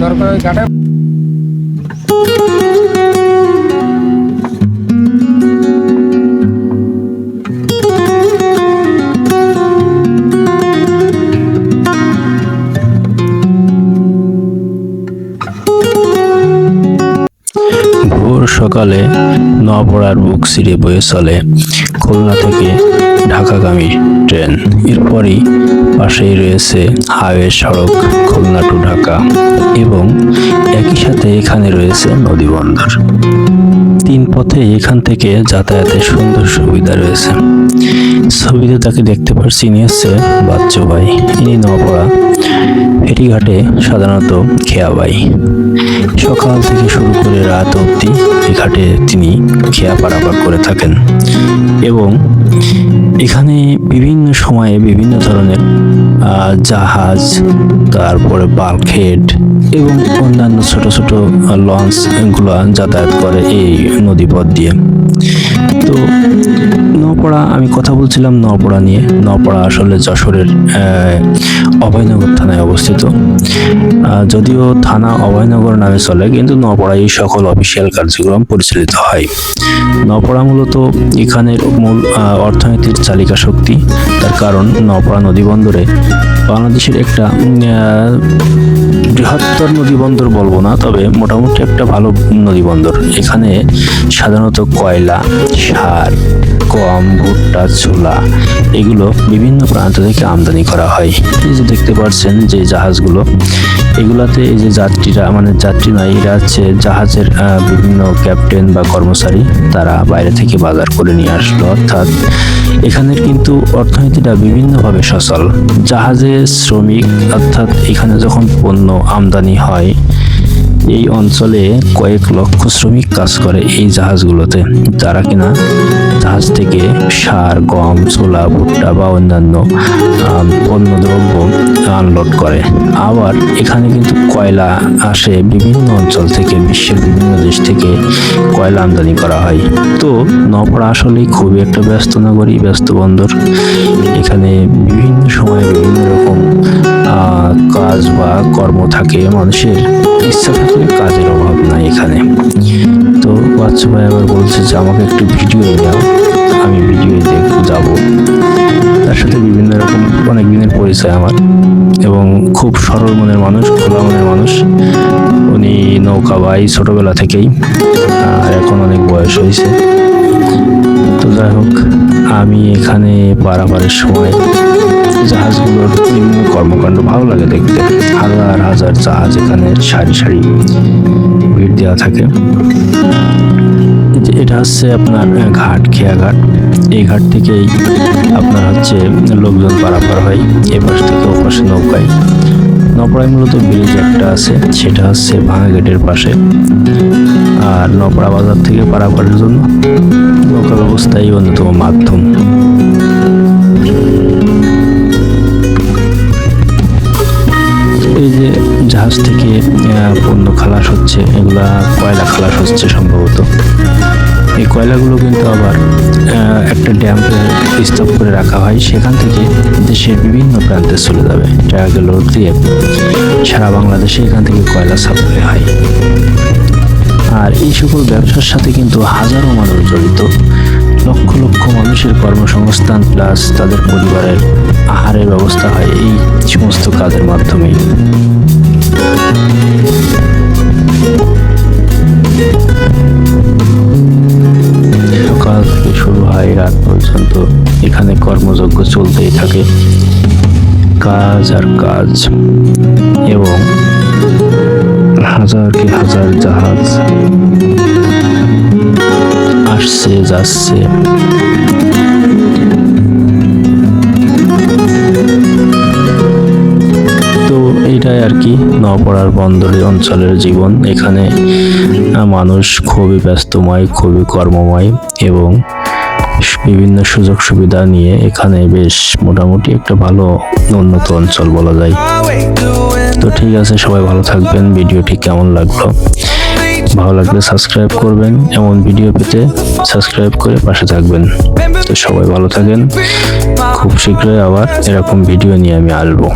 দরকার ওই ঘাটে ভোর সকালে নওপাড়ার বুক চিরে বয়ে চলে খুলনা থেকে ঢাকাগামী ট্রেন। এরপরই পাশেই রয়েছে হাইওয়ে সড়ক খুলনা টু ঢাকা এবং একই সাথে এখানে রয়েছে নদী বন্দর। তিন পথে এখান থেকে যাতায়াতের সুন্দর সুবিধা রয়েছে। ছবিতে তাকে দেখতে পাচ্ছি, ইনি হচ্ছে বাচ্চু ভাই। ইনি নওপাড়া ফেরিঘাটে সাধারণত খেয়া ভাই। সকাল থেকে শুরু করে রাত অবধি এই ঘাটে তিনি খেয়া পারাপার করে থাকেন এবং এখানে বিভিন্ন সময়ে বিভিন্ন ধরনের জাহাজ, তারপরে বাল্কহেড এবং অন্যান্য ছোট ছোট লঞ্চ গুলো যাতায়াত করে এই নদীপথ দিয়ে। তো নওপাড়া, আমি কথা বলছিলাম নওপাড়া নিয়ে। নওপাড়া আসলে যশোরের অভয়নগর থানায় অবস্থিত। যদিও থানা অভয়নগর নামে চলে, কিন্তু নওপাড়ায় এই সকল অফিসিয়াল কার্যক্রম পরিচালিত হয়। নওপাড়া মূলত এখানের মূল অর্থনীতির চালিকা শক্তি। তার কারণ নওপাড়া নদীবন্দরে বাংলাদেশের একটা বৃহত্তর নদীবন্দর বলবো না, তবে মোটামুটি একটা ভালো নদীবন্দর। এখানে সাধারণত কয়লা, সার, গম, ভুট্টা, ছোলা এগুলো বিভিন্ন প্রান্ত থেকে আমদানি করা হয়। এই যে দেখতে পাচ্ছেন যে জাহাজগুলো, এগুলাতে এই যে যাত্রীরা, মানে যাত্রী নয়, এরা হচ্ছে জাহাজের বিভিন্ন ক্যাপ্টেন বা কর্মচারী, তারা বাইরে থেকে বাজার করে নিয়ে আসলো। অর্থাৎ এখানের কিন্তু অর্থনীতিটা বিভিন্নভাবে সচল। জাহাজে শ্রমিক, অর্থাৎ এখানে যখন পণ্য আমদানি হয়, এই অঞ্চলে কয়েক লক্ষ শ্রমিক কাজ করে এই জাহাজগুলোতে, যারা কিনা জাহাজ থেকে সার, গম, ছোলা, ভুট্টা বা অন্যান্য পণ্যদ্রব্য আনলোড করে। আবার এখানে কিন্তু কয়লা আসে বিভিন্ন অঞ্চল থেকে, বিশ্বের বিভিন্ন দেশ থেকে কয়লা আমদানি করা হয়। তো নওপাড়া আসলেই খুবই একটা ব্যস্ত নগরী, ব্যস্ত বন্দর। এখানে বিভিন্ন সময় বিভিন্ন রকম কাজ বা কর্ম থাকে। মানুষের ইচ্ছা থাকলে কাজের অভাব নাই এখানে। তো বাচ্চা ভাই আবার বলছে যে আমাকে একটু ভিডিও দাও, আমি ভিডিও যাব। তার সাথে বিভিন্ন রকম অনেক দিনের পরিচয় আমার, এবং খুব সরল মনের মানুষ, খোলা মনের মানুষ। উনি নৌকা ভাই ছোটবেলা থেকেই, আর এখন অনেক বয়স হয়েছে। তো যাই হোক, আমি এখানে পারাপারের সময় জাহাজগুলোর বিভিন্ন কর্মকাণ্ড ভালো লাগে দেখতে। হাজার হাজার জাহাজ এখানে সারি সারি ভিড় দেওয়া থাকে। এটা হচ্ছে আপনার ঘাট, খেয়া ঘাট। এই ঘাট থেকেই আপনার হচ্ছে লোকজন পারাপার হয় এপাশ থেকে ওপাশে নৌকায়। নওপাড়ায় মূলত ব্রিজ একটা আছে, সেটা হচ্ছে ভাঙা গেটের পাশে। আর নওপাড়া বাজার থেকে পারাপারের জন্য নৌকা ব্যবস্থাই অন্যতম মাধ্যম। এই যে জাহাজ থেকে পণ্য খালাস হচ্ছে, এগুলা কয়লা খালাস হচ্ছে সম্ভবত। এই কয়লাগুলো কিন্তু আবার একটা ড্যাম্পে স্তব করে রাখা হয়, সেখান থেকে দেশের বিভিন্ন প্রান্তে চলে যাবে। ট্রাকে লোড দিয়ে সারা বাংলাদেশে এখান থেকে কয়লা সাপ্লাই হয়। আর এই সকল ব্যবসার সাথে কিন্তু হাজারো মানুষ জড়িত। লক্ষ লক্ষ মানুষের কর্মসংস্থান প্লাস তাদের পরিবারের আহারের ব্যবস্থা হয় এই সমস্ত কাজের মাধ্যমেই। সকাল থেকে শুরু হয় রাত পর্যন্ত এখানে কর্মযজ্ঞ চলতেই থাকে, কাজ আর কাজ। এবং হাজার কি হাজার জাহাজ আসছে যাচ্ছে। তো এইটাই আর কি নওপাড়ার বন্দরের অঞ্চলের জীবন। এখানে মানুষ খুবই ব্যস্তময়, খুবই কর্মময় এবং বিভিন্ন সুযোগ সুবিধা নিয়ে এখানে বেশ মোটামুটি একটা ভালো উন্নত অঞ্চল বলা যায়। তো ঠিক আছে, সবাই ভালো থাকবেন। ভিডিওটি কেমন লাগলো, ভালো লাগলে সাবস্ক্রাইব করবেন। এমন ভিডিও পেতে সাবস্ক্রাইব করে পাশে থাকবেন। তো সবাই ভালো থাকেন। খুব শীঘ্রই আবার এরকম ভিডিও নিয়ে আমি আসবো।